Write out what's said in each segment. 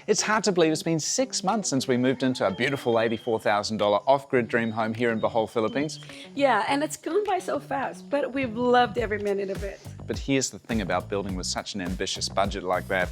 It's hard to believe it's been 6 months since we moved into our beautiful $84,000 off-grid dream home here in Bohol, Philippines. Yeah, and it's gone by so fast, but we've loved every minute of it. But here's the thing about building with such an ambitious budget like that.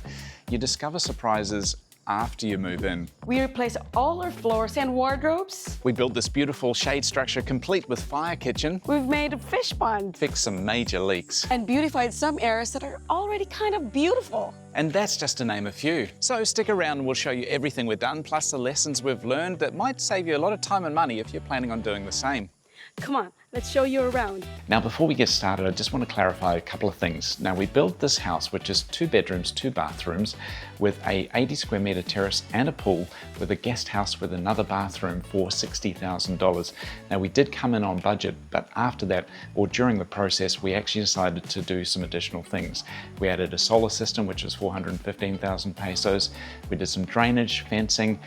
You discover surprises after you move in. We replaced all our floors and wardrobes. We built this beautiful shade structure complete with fire kitchen, We've made a fish pond fixed some major leaks. and beautified some areas that are already kind of beautiful. And that's just to name a few. So stick around and we'll show you everything we've done, plus the lessons we've learned that might save you a lot of time and money if you're planning on doing the same. Come on, let's show you around. Now, before we get started, I just want to clarify a couple of things. Now, we built this house, which is 2 bedrooms, 2 bathrooms, with a 80 square meter terrace and a pool, with a guest house with another bathroom for $60,000. Now, we did come in on budget, but after that, or during the process, we actually decided to do some additional things. We added a solar system, which was 415,000 pesos. We did some drainage, fencing,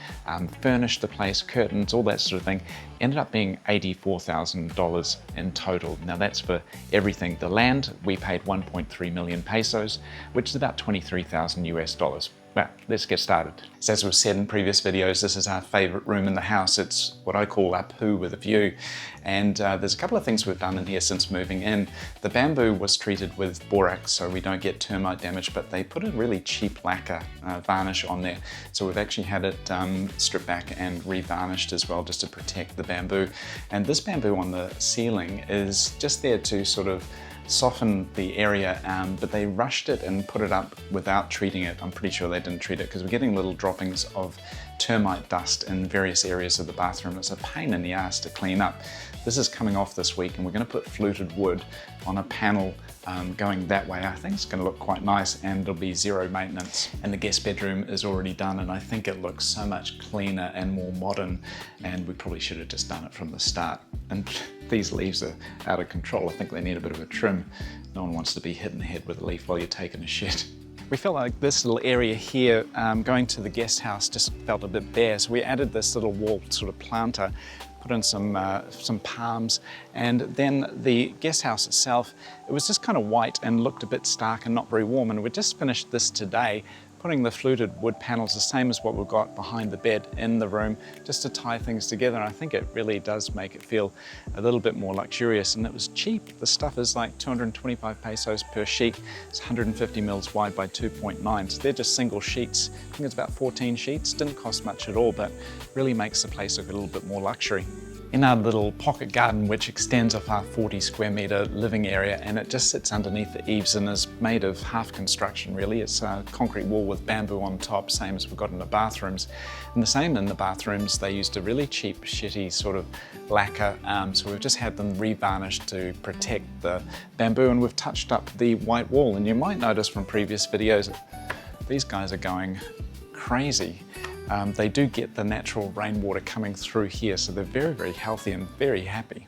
furnished the place, curtains, all that sort of thing. Ended up being $84,000 in total. Now that's for everything. The land, we paid 1.3 million pesos, which is about 23,000 US dollars. Well, let's get started. So as we've said in previous videos, this is our favorite room in the house. It's what I call our poo with a view. And there's a couple of things we've done in here since moving in. The bamboo was treated with borax so we don't get termite damage, but they put a really cheap lacquer varnish on there. So we've actually had it stripped back and re-varnished as well, just to protect the bamboo. And this bamboo on the ceiling is just there to sort of soften the area, but they rushed it and put it up without treating it. I'm pretty sure they didn't treat it because we're getting little droppings of termite dust in various areas of the bathroom. It's a pain in the ass to clean up. This is coming off this week and we're going to put fluted wood on a panel going that way. I think it's going to look quite nice and it'll be zero maintenance. And the guest bedroom is already done and I think it looks so much cleaner and more modern, and we probably should have just done it from the start. And these leaves are out of control. I think they need a bit of a trim. No one wants to be hit in the head with a leaf while you're taking a shit. We felt like this little area here, going to the guest house, just felt a bit bare. So we added this little wall sort of planter, put in some palms, and then the guest house itself, it was just kind of white and looked a bit stark and not very warm. And we just finished this today, putting the fluted wood panels the same as what we've got behind the bed in the room, just to tie things together. And I think it really does make it feel a little bit more luxurious, and it was cheap. The stuff is like 225 pesos per sheet. It's 150 mils wide by 2.9, so they're just single sheets. I think it's about 14 sheets. Didn't cost much at all, but really makes the place look a little bit more luxury. In our little pocket garden, which extends off our 40 square meter living area, and it just sits underneath the eaves and is made of half construction really. It's a concrete wall with bamboo on top, same as we've got in the bathrooms. And the same in the bathrooms, they used a really cheap, shitty sort of lacquer, so we've just had them re-varnished to protect the bamboo, and we've touched up the white wall. And you might notice from previous videos, these guys are going crazy. They do get the natural rainwater coming through here, so they're very, very healthy and very happy.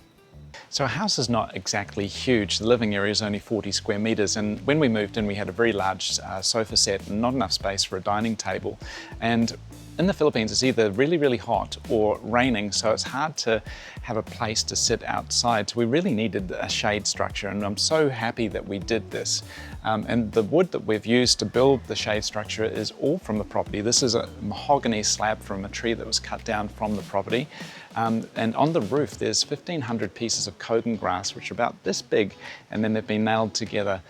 So our house is not exactly huge. The living area is only 40 square meters, and when we moved in we had a very large sofa set and not enough space for a dining table. And in the Philippines it's either really, really hot or raining, so it's hard to have a place to sit outside. So we really needed a shade structure, and I'm so happy that we did this. And the wood that we've used to build the shade structure is all from the property. This is a mahogany slab from a tree that was cut down from the property. And on the roof there's 1,500 pieces of kogan grass, which are about this big, and then they've been nailed together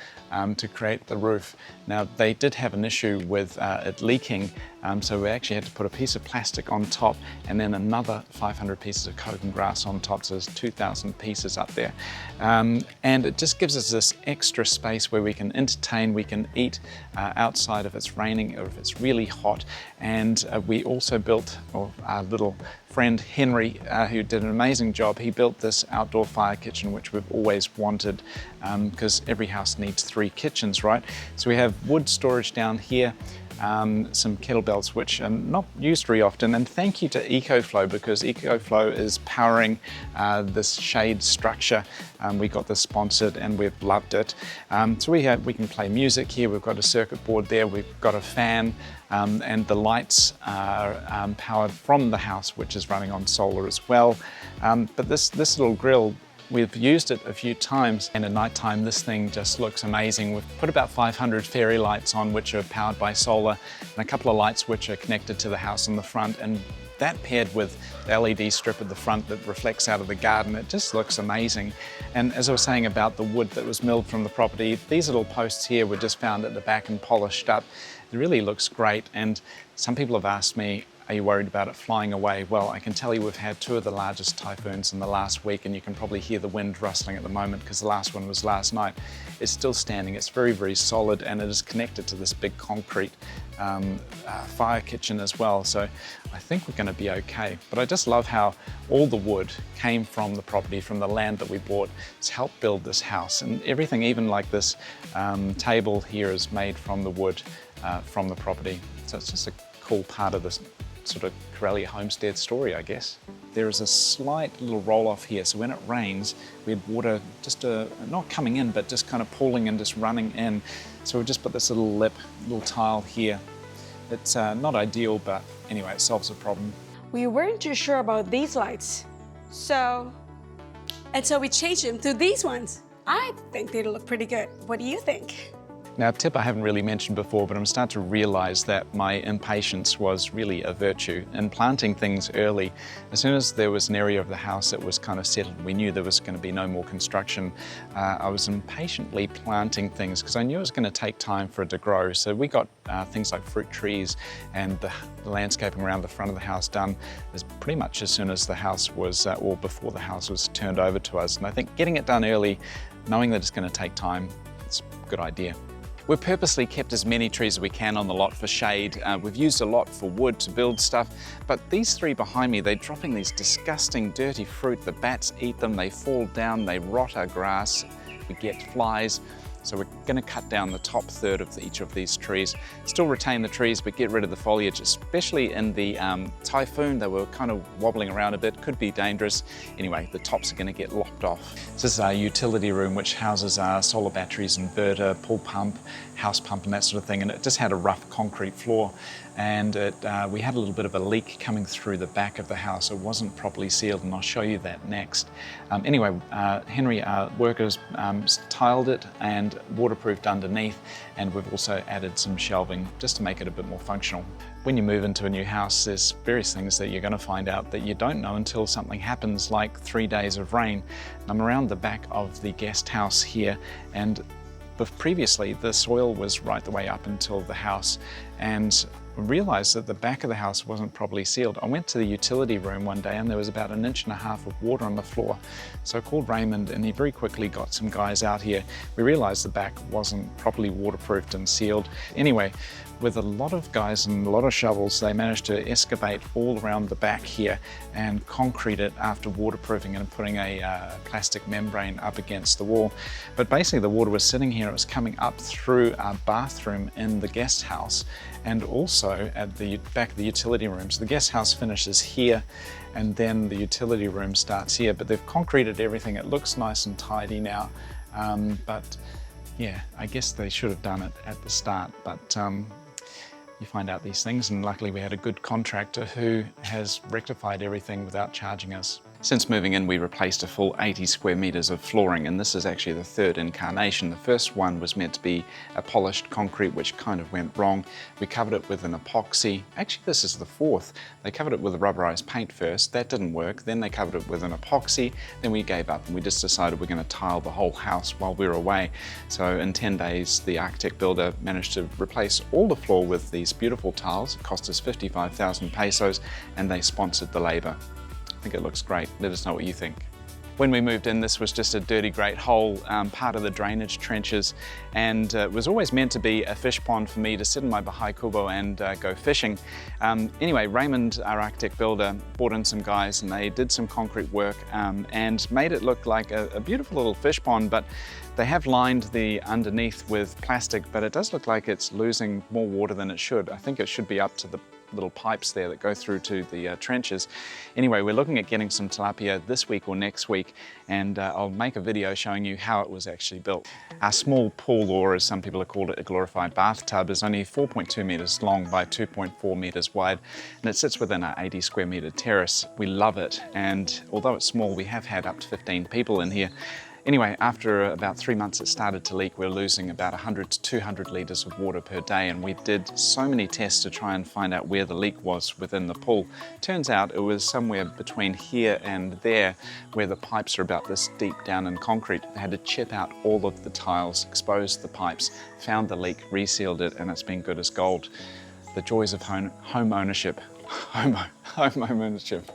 to create the roof. Now they did have an issue with it leaking, so we actually had to put a piece of plastic on top and then another 500 pieces of kogan grass on top, so there's 2,000 pieces up there. And it just gives us this extra space where we can entertain, we can eat outside if it's raining or if it's really hot. And we also built, or our little friend Henry, who did an amazing job, he built this outdoor fire kitchen, which we've always wanted, because every house needs 3 kitchens, right? So we have wood storage down here, some kettlebells which are not used very often, and thank you to EcoFlow, because EcoFlow is powering this shade structure. We got this sponsored and we've loved it. So we can play music here, we've got a circuit board there, we've got a fan, and the lights are powered from the house, which is running on solar as well. But this little grill We've used it a few times, and at night time this thing just looks amazing. We've put about 500 fairy lights on, which are powered by solar, and a couple of lights which are connected to the house in the front, and that paired with the LED strip at the front that reflects out of the garden, it just looks amazing. And as I was saying about the wood that was milled from the property, these little posts here were just found at the back and polished up. It really looks great, and some people have asked me, are you worried about it flying away? Well, I can tell you we've had 2 of the largest typhoons in the last week, and you can probably hear the wind rustling at the moment because the last one was last night. It's still standing, it's very, very solid, and it is connected to this big concrete fire kitchen as well, so I think we're going to be okay. But I just love how all the wood came from the property, from the land that we bought. It's helped build this house, and everything, even like this table here, is made from the wood from the property. So it's just a cool part of this sort of Corellia homestead story, I guess. There is a slight little roll off here, so when it rains, we had water just not coming in, but just kind of pooling and just running in. So we just put this little lip, little tile here. It's not ideal, but anyway, it solves the problem. We weren't too sure about these lights, so we changed them to these ones. I think they look pretty good. What do you think? Now, a tip I haven't really mentioned before, but I'm starting to realize that my impatience was really a virtue in planting things early. As soon as there was an area of the house that was kind of settled, we knew there was going to be no more construction. I was impatiently planting things because I knew it was going to take time for it to grow. So we got things like fruit trees and the landscaping around the front of the house done as pretty much as soon as the house was, or before the house was turned over to us. And I think getting it done early, knowing that it's going to take time, it's a good idea. We've purposely kept as many trees as we can on the lot for shade. We've used a lot for wood to build stuff, but these 3 behind me, they're dropping these disgusting, dirty fruit. The bats eat them, they fall down, they rot our grass, we get flies. So we're going to cut down the top third of each of these trees. Still retain the trees, but get rid of the foliage, especially in the typhoon. They were kind of wobbling around a bit, could be dangerous. Anyway, the tops are going to get lopped off. This is our utility room, which houses our solar batteries, inverter, pool pump, house pump and that sort of thing. And it just had a rough concrete floor. And we had a little bit of a leak coming through the back of the house. It wasn't properly sealed, and I'll show you that next. Anyway, Henry, our workers, tiled it and waterproofed underneath, and we've also added some shelving just to make it a bit more functional. When you move into a new house, there's various things that you're going to find out that you don't know until something happens, like 3 days of rain. And I'm around the back of the guest house here, and previously the soil was right the way up until the house, and realized that the back of the house wasn't properly sealed. I went to the utility room one day and there was about 1.5 inches of water on the floor. So I called Raymond and he very quickly got some guys out here. We realized the back wasn't properly waterproofed and sealed. Anyway, with a lot of guys and a lot of shovels, they managed to excavate all around the back here and concrete it after waterproofing and putting a plastic membrane up against the wall. But basically the water was sitting here, it was coming up through our bathroom in the guest house and also at the back of the utility room. So the guest house finishes here and then the utility room starts here, but they've concreted everything. It looks nice and tidy now, but yeah, I guess they should have done it at the start, but you find out these things, and luckily we had a good contractor who has rectified everything without charging us. Since moving in, we replaced a full 80 square meters of flooring, and this is actually the 3rd incarnation. The first one was meant to be a polished concrete, which kind of went wrong. We covered it with an epoxy. Actually, this is the 4th. They covered it with a rubberized paint first. That didn't work. Then they covered it with an epoxy. Then we gave up and we just decided we're going to tile the whole house while we were away. So in 10 days, the architect builder managed to replace all the floor with these beautiful tiles. It cost us 55,000 pesos, and they sponsored the labor. I think it looks great. Let us know what you think. When we moved in, this was just a dirty great hole, part of the drainage trenches, and it was always meant to be a fish pond for me to sit in my bahai kubo and go fishing. Anyway, Raymond, our architect builder, brought in some guys and they did some concrete work and made it look like a beautiful little fish pond, but they have lined the underneath with plastic, but it does look like it's losing more water than it should. I think it should be up to the little pipes there that go through to the trenches. Anyway, we're looking at getting some tilapia this week or next week, and I'll make a video showing you how it was actually built. Our small pool, or as some people have called it, a glorified bathtub, is only 4.2 meters long by 2.4 meters wide, and it sits within our 80 square meter terrace. We love it, and although it's small, we have had up to 15 people in here. Anyway, after about 3 months it started to leak. We're losing about 100 to 200 litres of water per day, and we did so many tests to try and find out where the leak was within the pool. Turns out it was somewhere between here and there, where the pipes are about this deep down in concrete. They had to chip out all of the tiles, expose the pipes, found the leak, resealed it, and it's been good as gold. The joys of home ownership. Home ownership.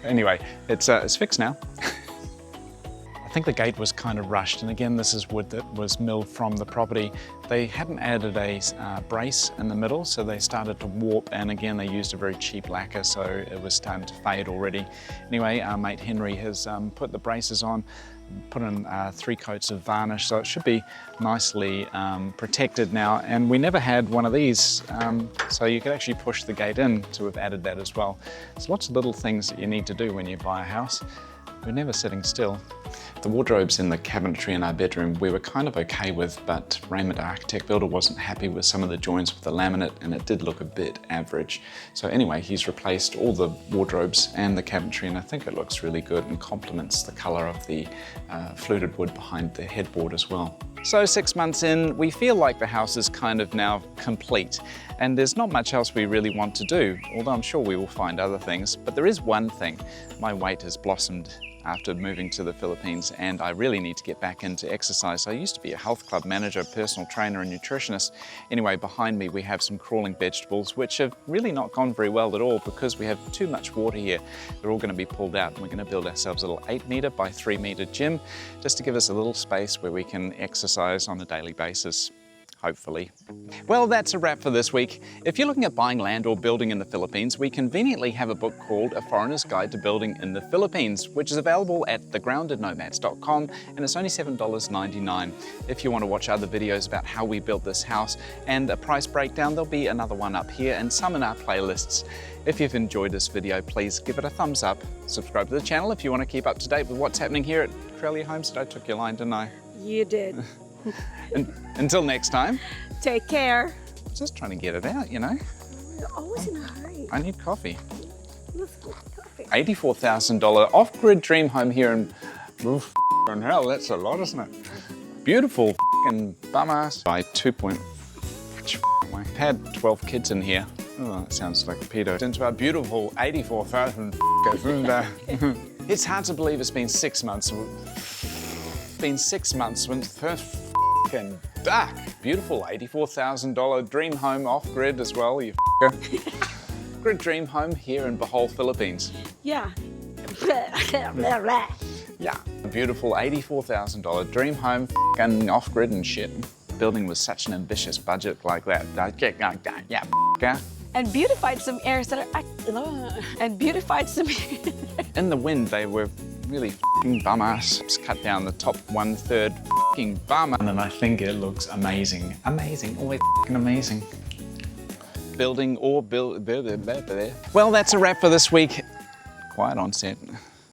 Anyway, it's fixed now. I think the gate was kind of rushed, and again, this is wood that was milled from the property. They hadn't added a brace in the middle, so they started to warp, and again, they used a very cheap lacquer, so it was starting to fade already. Anyway, our mate Henry has put the braces on, put in 3 coats of varnish, so it should be nicely protected now. And we never had one of these, so you could actually push the gate in to have added that as well. There's lots of little things that you need to do when you buy a house. We're never sitting still. The wardrobes in the cabinetry in our bedroom we were kind of okay with, but Raymond, our architect builder, wasn't happy with some of the joints with the laminate, and it did look a bit average. So anyway, he's replaced all the wardrobes and the cabinetry, and I think it looks really good and complements the colour of the fluted wood behind the headboard as well. So 6 months in, we feel like the house is kind of now complete, and there's not much else we really want to do, although I'm sure we will find other things. But there is one thing. My weight has blossomed after moving to the Philippines, and I really need to get back into exercise. I used to be a health club manager, personal trainer and nutritionist. Anyway, behind me we have some crawling vegetables which have really not gone very well at all because we have too much water here. They're all going to be pulled out, and we're going to build ourselves a little 8 meter by 3 meter gym just to give us a little space where we can exercise on a daily basis. Hopefully. Well, that's a wrap for this week. If you're looking at buying land or building in the Philippines, we conveniently have a book called A Foreigner's Guide to Building in the Philippines, which is available at thegroundednomads.com, and it's only $7.99. If you want to watch other videos about how we built this house and a price breakdown, there'll be another one up here and some in our playlists. If you've enjoyed this video, please give it a thumbs up. Subscribe to the channel if you want to keep up to date with what's happening here at Australia Homestead. I took your line, didn't I? You did. Until next time. Take care. Just trying to get it out, you know. You're always in a hurry. I need coffee. Let's get coffee. $84,000 off-grid dream home here in hell. That's a lot, isn't it? Beautiful f***ing bum ass. By 2 point. I've had 12 kids in here. Oh, that sounds like a pedo. Into our beautiful 84,000. It's hard to believe it's been 6 months. Been 6 months since first f***ing back. Beautiful $84,000 dream home off-grid as well, you f***er. Grid dream home here in Bohol, Philippines. Yeah. Yeah. A beautiful $84,000 dream home f***ing off-grid and shit. Building with such an ambitious budget like that. Yeah, f***er. And beautified some areas that are... And beautified some... In the wind, they were really f***ing bum ass. Just cut down the top 1/3 f***ing bum. And then I think it looks amazing. Amazing, always f***ing amazing. Building or build... Well, that's a wrap for this week. Quiet on set.